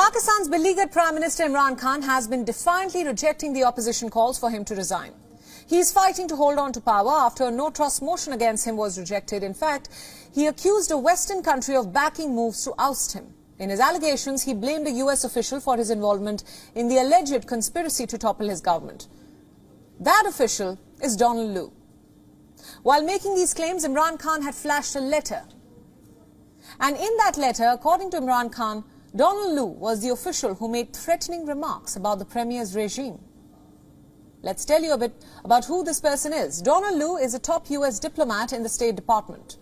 Pakistan's beleaguered Prime Minister Imran Khan has been defiantly rejecting the opposition calls for him to resign. He is fighting to hold on to power after a no-trust motion against him was rejected. In fact, he accused a Western country of backing moves to oust him. In his allegations, he blamed a US official for his involvement in the alleged conspiracy to topple his government. That official is Donald Lu. While making these claims, Imran Khan had flashed a letter. And in that letter, according to Imran Khan, Donald Lu was the official who made threatening remarks about the Premier's regime. Let's tell you a bit about who this person is. Donald Lu is a top US diplomat in the State Department.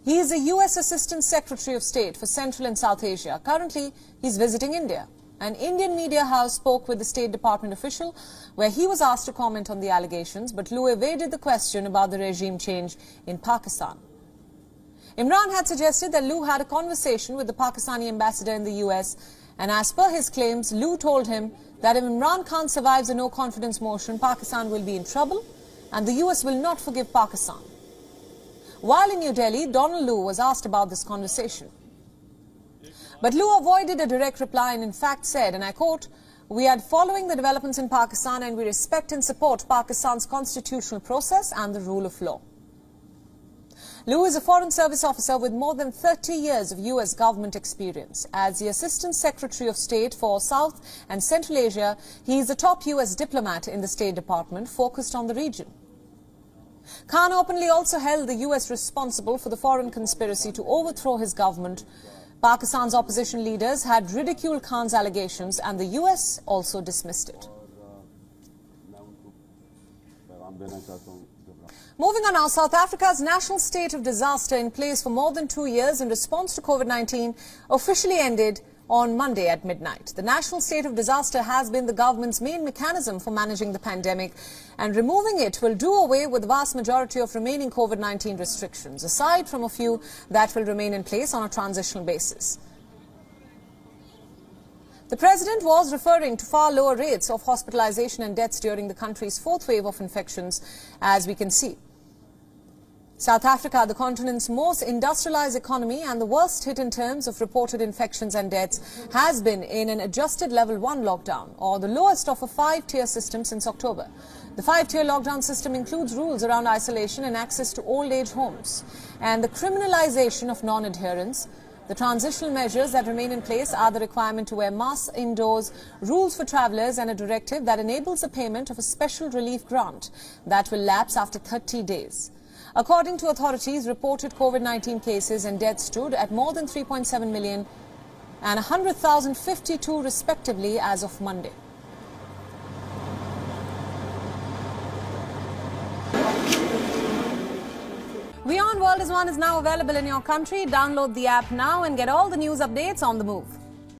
He is a US Assistant Secretary of State for Central and South Asia. Currently, he's visiting India. An Indian media house spoke with the State Department official where he was asked to comment on the allegations, but Lu evaded the question about the regime change in Pakistan. Imran had suggested that Lu had a conversation with the Pakistani ambassador in the US, and as per his claims, Lu told him that if Imran Khan survives a no-confidence motion, Pakistan will be in trouble and the US will not forgive Pakistan. While in New Delhi, Donald Lu was asked about this conversation. But Lu avoided a direct reply and in fact said, and I quote, "We are following the developments in Pakistan and we respect and support Pakistan's constitutional process and the rule of law." Lu is a Foreign Service officer with more than 30 years of US government experience. As the Assistant Secretary of State for South and Central Asia, he is a top US diplomat in the State Department focused on the region. Khan openly also held the US responsible for the foreign conspiracy to overthrow his government. Pakistan's opposition leaders had ridiculed Khan's allegations and the US also dismissed it. Moving on now, South Africa's national state of disaster in place for more than 2 years in response to COVID-19 officially ended on Monday at midnight. The national state of disaster has been the government's main mechanism for managing the pandemic, and removing it will do away with the vast majority of remaining COVID-19 restrictions, aside from a few that will remain in place on a transitional basis. The president was referring to far lower rates of hospitalization and deaths during the country's fourth wave of infections, as we can see. South Africa, the continent's most industrialized economy and the worst hit in terms of reported infections and deaths, has been in an adjusted level 1 lockdown, or the lowest of a 5-tier system since October. The 5-tier lockdown system includes rules around isolation and access to old age homes, and the criminalization of non-adherence. The transitional measures that remain in place are the requirement to wear masks indoors, rules for travellers, and a directive that enables the payment of a special relief grant that will lapse after 30 days. According to authorities, reported COVID-19 cases and deaths stood at more than 3.7 million and 100,052 respectively as of Monday. WION World is One is now available in your country. Download the app now and get all the news updates on the move.